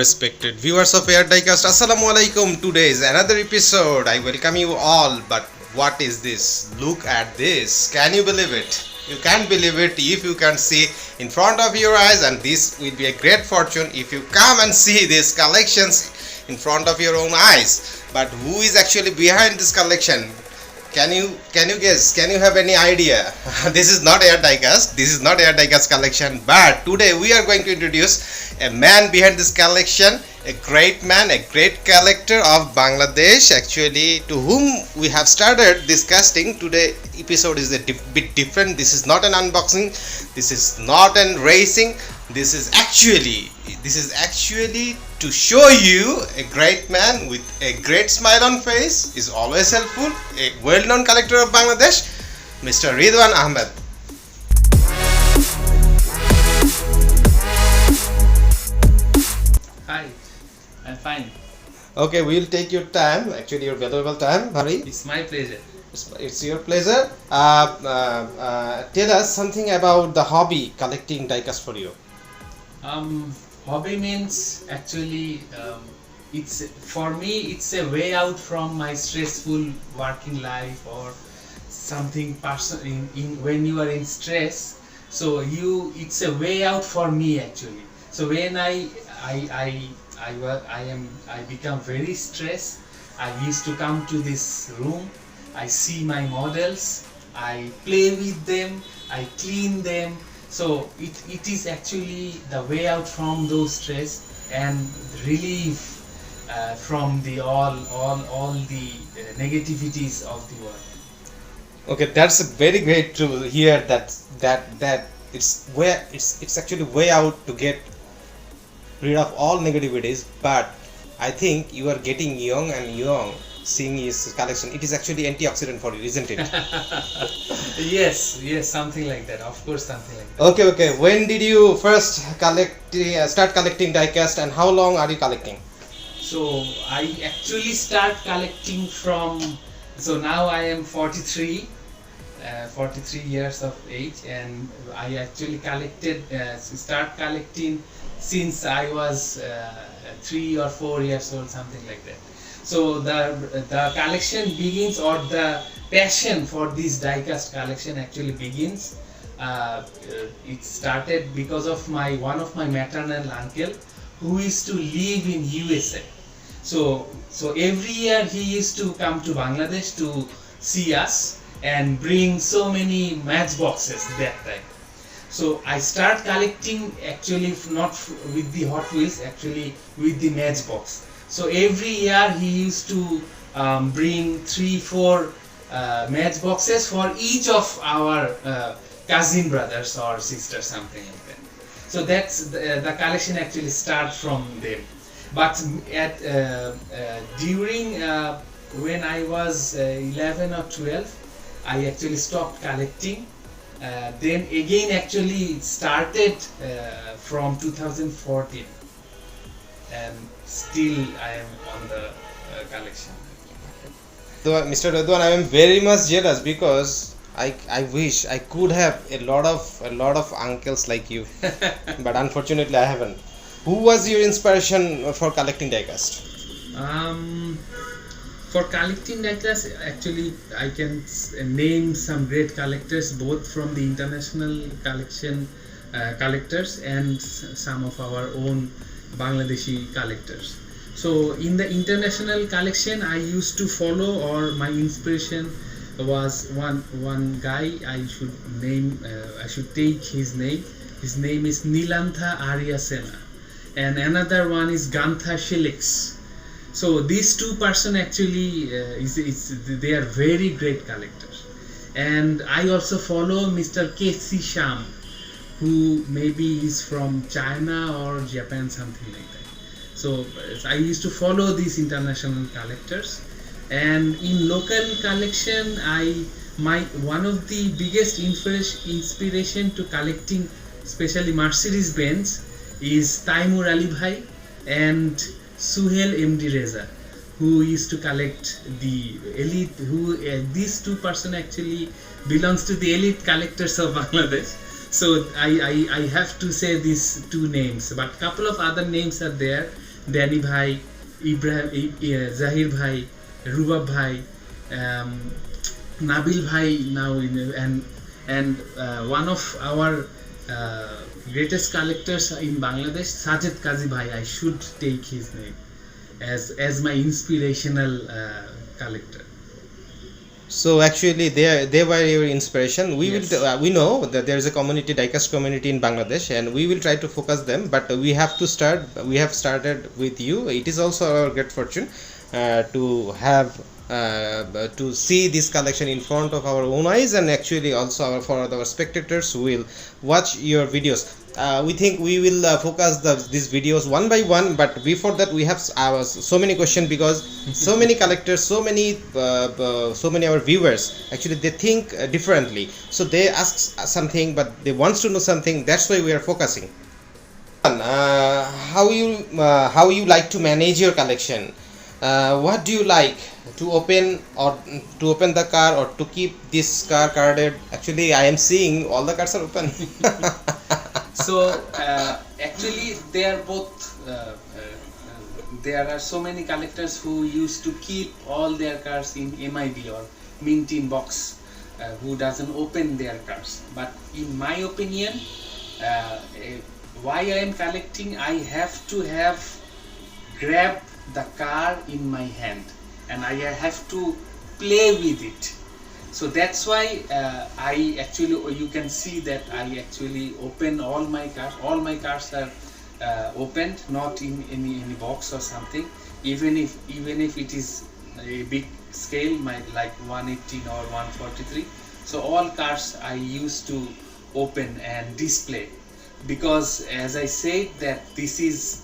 respected viewers of AR Diecast, Assalamu alaikum. Today is another episode. I welcome you all. But what is this? Look at this. Can you believe it? You can't believe it if you can see in front of your eyes, and this will be a great fortune if you come and see these collections in front of your own eyes. But who is actually behind this collection? Can you guess? Can you have any idea? This is not AR Diecast. This is not AR Diecast collection. But today we are going to introduce a man behind this collection, a great man, a great collector of Bangladesh. Actually, to whom we have started this casting. Today episode is a bit different. This is not an unboxing. This is not an racing. This is actually to show you a great man with a great smile on face, is always helpful, a well-known collector of Bangladesh, Mr. Ridwan Ahmed. Hi, I'm fine. Okay, we'll take your time, actually your valuable time. Hurry. It's my pleasure. It's your pleasure. Tell us something about the hobby collecting diecast for you. Hobby means actually it's for me it's a way out from my stressful working life or something personal in when you are in stress. So it's a way out for me actually. So when I become very stressed, I used to come to this room. I see my models, I play with them, I clean them. So it is actually the way out from those stress and relief from the all the negativities of the world. Okay, that's very great to hear that it's actually way out to get rid of all negativities. But I think you are getting young and young seeing his collection. It is actually antioxidant for you, isn't it? Yes, something like that. Of course, something like that. Okay. When did you first start collecting diecast, and how long are you collecting? So I actually start collecting from. So now I am 43 years of age, and I actually start collecting since I was 3 or 4 years old, something like that. So the collection begins, or the passion for this diecast collection actually begins. It started because of one of my maternal uncle who used to live in USA. So every year he used to come to Bangladesh to see us and bring so many matchboxes that time. So I start collecting actually not with the Hot Wheels, actually with the matchbox. So every year he used to bring 3-4 matchboxes for each of our cousin brothers or sisters, something like that. So that's the collection actually starts from them. But during when I was 11 or 12, I actually stopped collecting. Then again actually it started from 2014, and still I am on the collection. So, Mr. Ridwan, I am very much jealous because I wish I could have a lot of uncles like you, but unfortunately I haven't. Who was your inspiration for collecting diecast? For collecting diecast, actually I can name some great collectors, both from the international collectors and some of our own Bangladeshi collectors. So in the international collection, I used to follow, or my inspiration was one guy. I should take his name. His name is Nilantha Aryasena, and another one is Gantha Shilix. So these two person actually they are very great collectors. And I also follow Mr. K.C. Sham, who maybe is from China or Japan, something like that. So I used to follow these international collectors. And in local collection, one of the biggest inspiration to collecting, especially Mercedes Benz, is Taimur Ali Bhai and Suhel MD Reza, who used to collect the elite. These two person actually belongs to the elite collectors of Bangladesh. So I have to say these two names, but couple of other names are there. Danny Bhai, Ibrahim, Zahir Bhai, Rubab Bhai, um, Nabil Bhai now and one of our greatest collectors in Bangladesh, Sajid Kazi Bhai. I should take his name as my inspirational collector. So actually, they were your inspiration. Yes. We know that there is a community, diecast community in Bangladesh, and we will try to focus them. But we have to start. We have started with you. It is also our great fortune to have to see this collection in front of our own eyes, and actually also for our spectators who will watch your videos. We think we will focus these videos one by one, but before that we have so many questions, because so many collectors, so many our viewers, actually they think differently, so they ask something but they wants to know something. That's why we are focusing. How you like to manage your collection? What do you like to open, or to open the car, or to keep this car carded? Actually, I am seeing all the cards are open. So actually they are both there are so many collectors who used to keep all their cars in MIB or mint in box, who doesn't open their cars. But in my opinion, why I am collecting, I have to have grab the car in my hand and I have to play with it. So that's why I actually, you can see that I actually open all my cars. All my cars are opened, not in any box or something. Even if it is a big scale, like 118 or 143. So all cars I used to open and display, because as I said that this is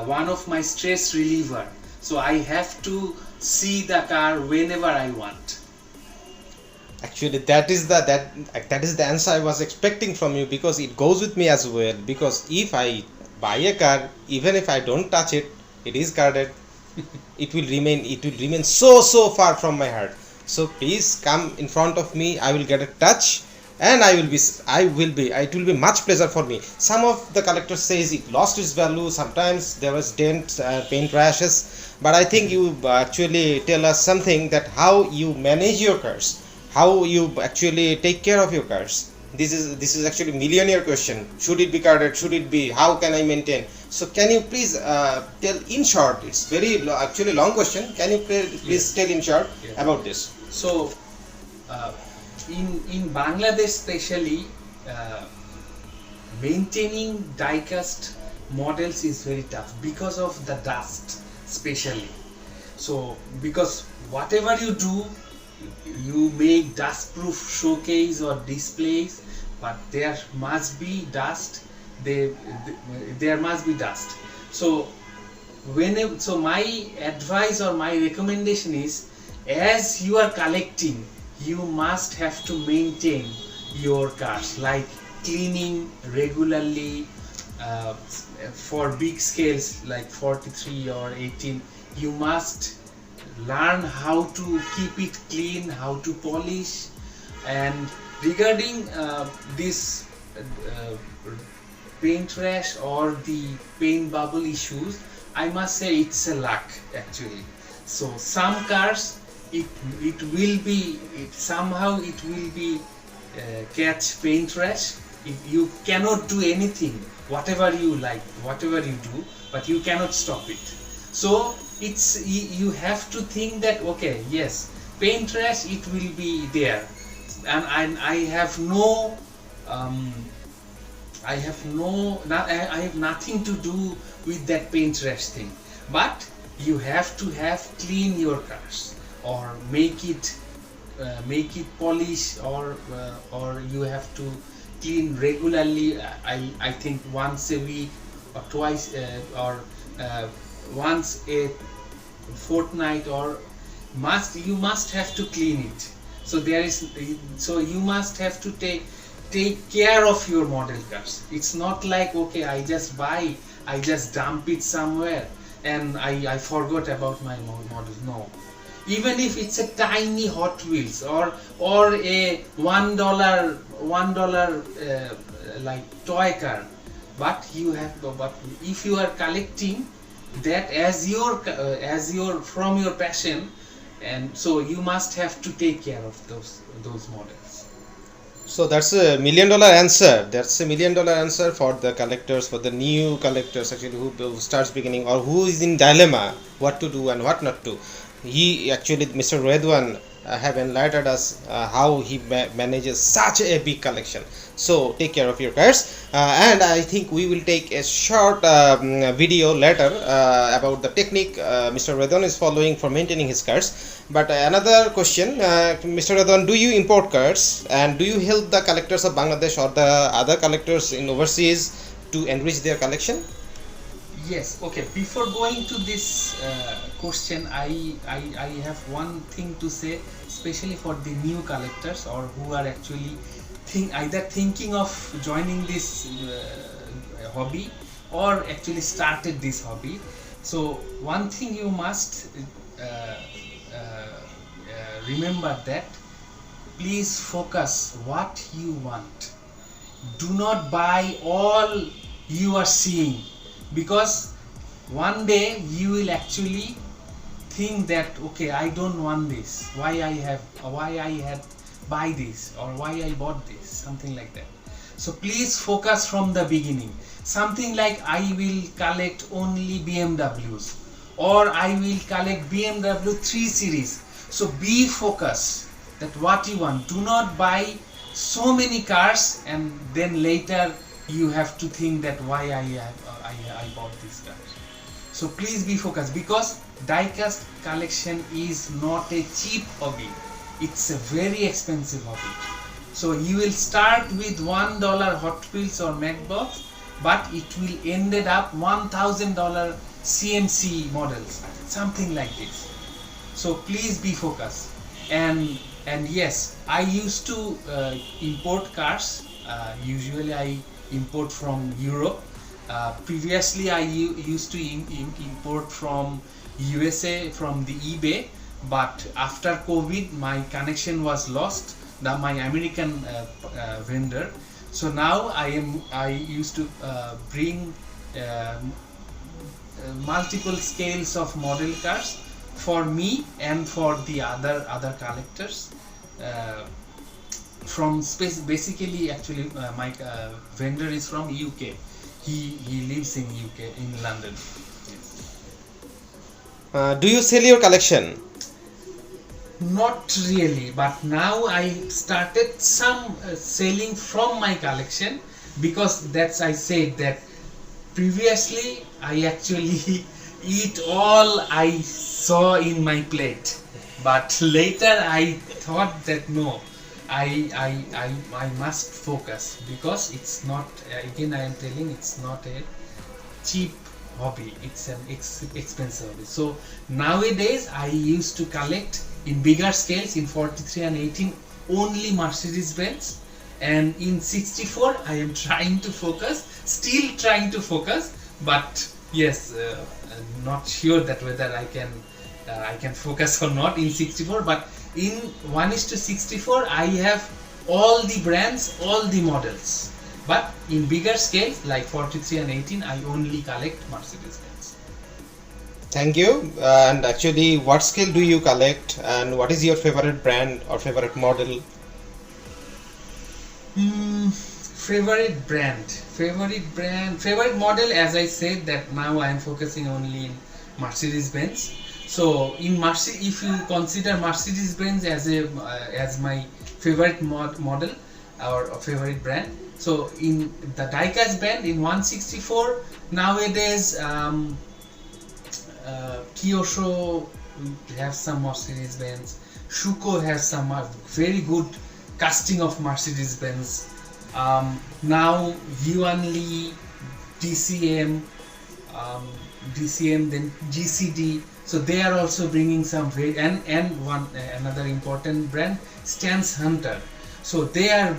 one of my stress reliever. So I have to see the car whenever I want. Actually, that is the answer I was expecting from you, because it goes with me as well. Because if I buy a car, even if I don't touch it, it is carded. It will remain so far from my heart. So please come in front of me. I will get a touch, and it will be much pleasure for me. Some of the collectors says it lost its value. Sometimes there was dent, paint rashes. But I think you actually tell us something, that how you manage your cars, how you actually take care of your cars. This is actually millionaire question. Should it be carded? Should it be? How can I maintain? So can you please tell in short? It's very actually long question. Can you please tell in short about this? So in Bangladesh especially, maintaining diecast models is very tough because of the dust especially. So because whatever you do, you make dust proof showcase or displays, but there must be dust. There must be dust. So so my advice or my recommendation is, as you are collecting, you must have to maintain your cars, like cleaning regularly. For big scales like 43 or 18, you must learn how to keep it clean, how to polish. And regarding this paint rash or the paint bubble issues, I must say it's a luck actually. So some cars, it will be somehow catch paint rash. You cannot do anything, whatever you like, whatever you do, but you cannot stop it. So you have to think that, okay, yes, paint rash, it will be there, and I have nothing to do with that paint rash thing. But you have to clean your cars, or make it polish, or you have to clean regularly. I think once a week or twice, or once a fortnight, or you must have to clean it. So you must have to take care of your model cars. It's not like, okay, I just dump it somewhere and I forgot about my model. No, even if it's a tiny Hot Wheels or a $1 like toy car, but if you are collecting, that as your from your passion, and so you must have to take care of those models. So that's a $1 million answer. That's a $1 million answer for the collectors, for the new collectors actually who starts beginning or who is in dilemma what to do and what not to. He actually, Mr. Redwan, have enlightened us how he manages such a big collection. So take care of your cars, and I think we will take a short video later about the technique Mr. Redwan is following for maintaining his cars. But another question, Mr. Redwan, do you import cars and do you help the collectors of Bangladesh or the other collectors in overseas to enrich their collection? Yes, okay. Before going to this question, I have one thing to say, especially for the new collectors or who are actually either thinking of joining this hobby or actually started this hobby. So one thing you must remember that please focus what you want. Do not buy all you are seeing, because one day you will actually think that okay, I don't want this, why I had buy this, or why I bought this, something like that. So please focus from the beginning, something like I will collect only BMWs or I will collect BMW 3 series. So be focused that what you want. Do not buy so many cars and then later you have to think that why I bought this car. So please be focused, because diecast collection is not a cheap hobby. It's a very expensive hobby. So you will start with $1 Hot Wheels or Matchbox, but it will ended up $1,000 CMC models, something like this. So please be focused. And yes, I used to import cars. Usually I import from Europe. Previously I used to import from USA, from the eBay, but after COVID my connection was lost, my American vendor. So now I used to bring multiple scales of model cars for me and for the other collectors from basically actually my vendor is from UK. He lives in UK, in London. Do you sell your collection? Not really, but now I started some selling from my collection, because that's I said that previously I actually eat all I saw in my plate, but later I thought that no, I must focus, because it's not, again I am telling, it's not a cheap hobby, it's an expensive hobby. So nowadays I used to collect in bigger scales, in 43 and 18 only Mercedes Benz, and in 64 I am trying to focus, still trying to focus, but yes, I'm not sure that whether I can focus or not in 64, but in 1:64 I have all the brands, all the models, but in bigger scales like 43 and 18 I only collect Mercedes Benz. Thank you. And actually, what scale do you collect, and what is your favorite brand or favorite model? Favorite model, as I said that now I am focusing only in Mercedes Benz. So in if you consider Mercedes Benz as my favorite model or favorite brand, so in the diecast band in 164 nowadays, Kyosho have some Mercedes Benz, Shuko has some very good casting of Mercedes Benz. Now Yuan Lee, DCM, then GCD. So they are also bringing some very another important brand, Stance Hunter. So they are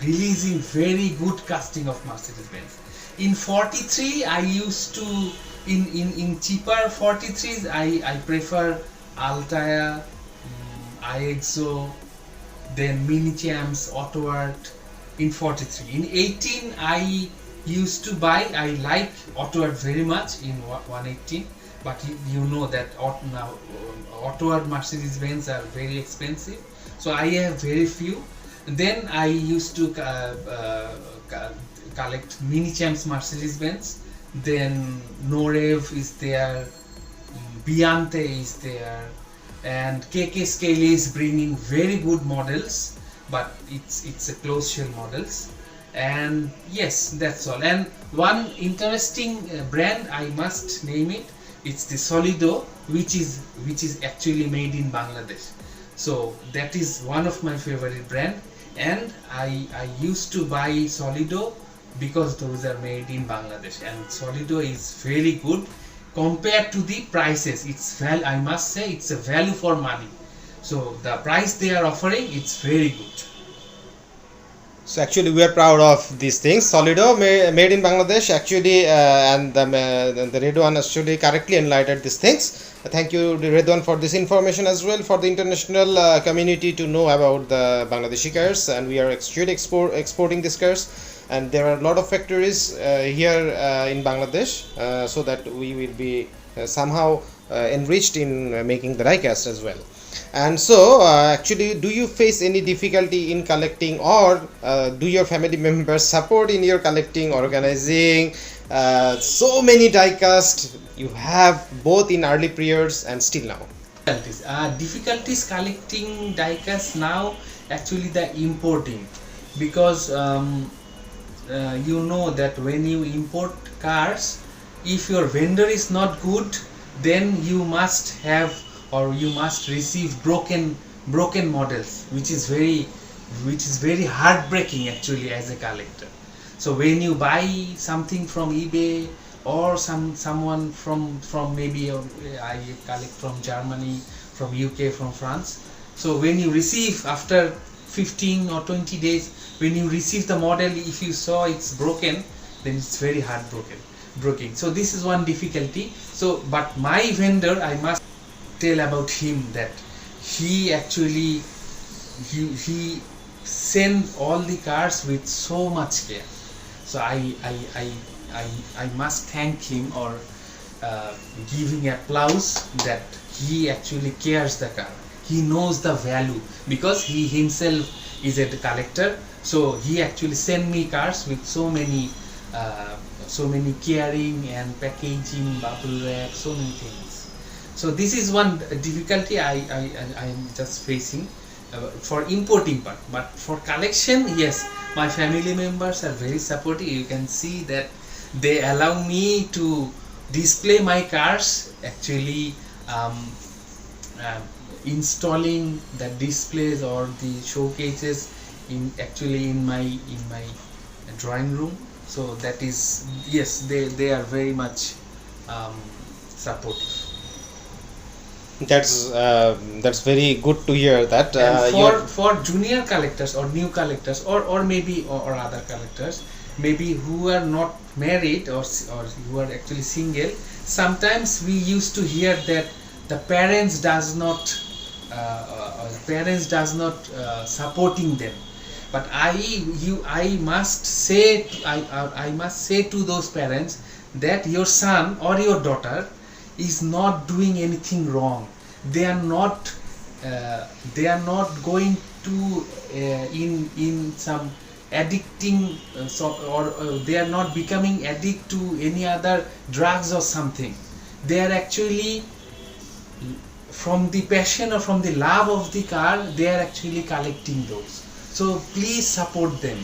releasing very good casting of Mercedes Benz. In 43 I used to in cheaper 43s I prefer Altair, IXO, then Mini Champs, Autoart in 43. In 18 I used to buy. I like Autoward very much in 118, but you know that now Autoward Mercedes-Benz are very expensive, so I have very few. Then I used to collect Mini Champs Mercedes-Benz. Then Norev is there, Biante is there, and KK Scale is bringing very good models, but it's a closed shell models. And yes, that's all. And one interesting brand, I must name it, it's the Solido, which is actually made in Bangladesh. So that is one of my favorite brand, and I used to buy Solido because those are made in Bangladesh, and Solido is very good compared to the prices. I must say it's a value for money. So the price they are offering, it's very good. So actually, we are proud of these things. Solido made in Bangladesh, actually, and the red one actually correctly enlightened these things. Thank you, red one, for this information as well, for the international community to know about the Bangladeshi cars, and we are actually exporting these cars. And there are a lot of factories here in Bangladesh, so that we will be somehow enriched in making the diecast as well. And so actually, do you face any difficulty in collecting, or do your family members support in your collecting, organizing so many diecast you have both in early periods and still now? Difficulties collecting diecast now, actually the importing, because you know that when you import cars, if your vendor is not good, then you must have, or you must receive broken models, which is very heartbreaking actually as a collector. So when you buy something from eBay, or someone from maybe I collect from Germany, from UK, from France, so when you receive after 15 or 20 days, when you receive the model, if you saw it's broken, then it's very heartbreaking. So this is one difficulty. So but my vendor, I must tell about him that he actually he send all the cars with so much care. So I must thank him, or giving applause, that he actually cares the car. He knows the value, because he himself is a collector. So he actually send me cars with so many caring and packaging, bubble wrap, so many things. So this is one difficulty I am just facing for importing part. But for collection, yes, my family members are very supportive. You can see that they allow me to display my cars, actually installing the displays or the showcases in my drawing room. So that is, yes, they are very much supportive. That's very good to hear that. And for junior collectors or new collectors, or maybe or other collectors, maybe who are not married, or who are actually single, sometimes we used to hear that the parents does not supporting them. But I must say to those parents that your son or your daughter is not doing anything wrong. They are not going to in some addicting or they are not becoming addict to any other drugs or something. They are actually, from the passion or from the love of the car, they are actually collecting those. So please support them.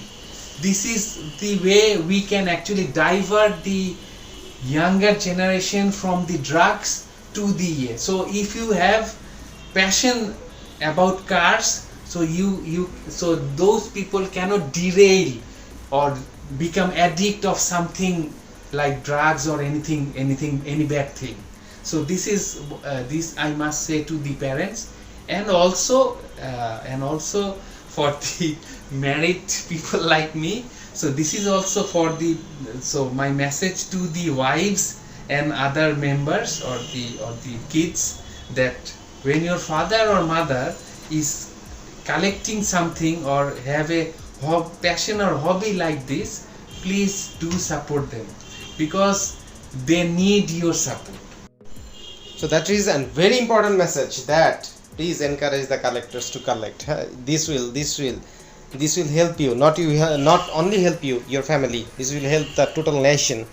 This is the way we can actually divert the younger generation from the drugs to the so if you have passion about cars, so so those people cannot derail or become addict of something like drugs or any bad thing. So this is this I must say to the parents, and also for the married people like me. So this is also for the, so my message to the wives and other members or the kids, that when your father or mother is collecting something or have a passion or hobby like this, please do support them, because they need your support. So that is a very important message, that please encourage the collectors to collect. This will help you, not only help you, your family. This will help the total nation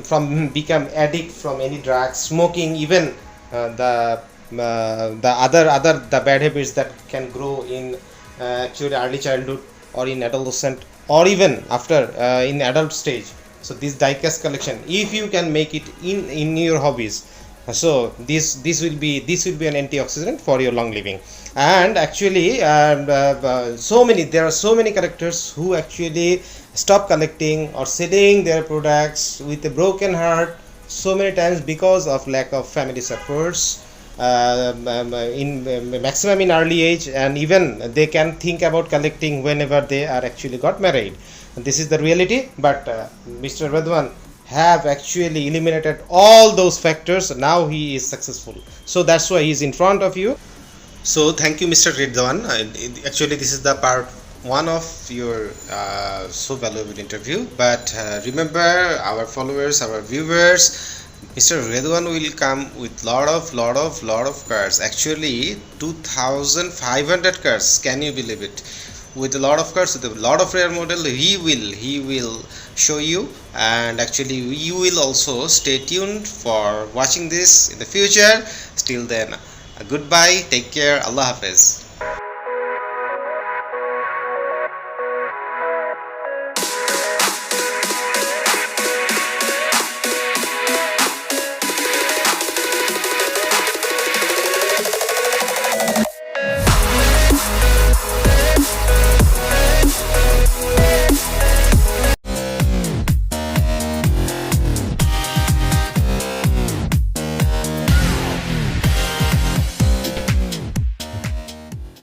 from become addict from any drugs, smoking, even the other the bad habits that can grow in actually early childhood or in adolescent or even after in adult stage. So this diecast collection, if you can make it in your hobbies, so this will be an antioxidant for your long living. And actually there are so many collectors who actually stop collecting or selling their products with a broken heart so many times because of lack of family supports, in maximum in early age, and even they can think about collecting whenever they are actually got married. This is the reality, but Mr. Redwan have actually eliminated all those factors. Now he is successful, so that's why he is in front of you. So thank you, Mr. Redwan. Actually, this is the part one of your so valuable interview. But remember, our followers, our viewers, Mr. Redwan will come with lot of cars. Actually, 2,500 cars. Can you believe it? With a lot of cars, with a lot of rare model, he will show you. And actually, you will also stay tuned for watching this in the future. Till then, goodbye. Take care. Allah Hafiz.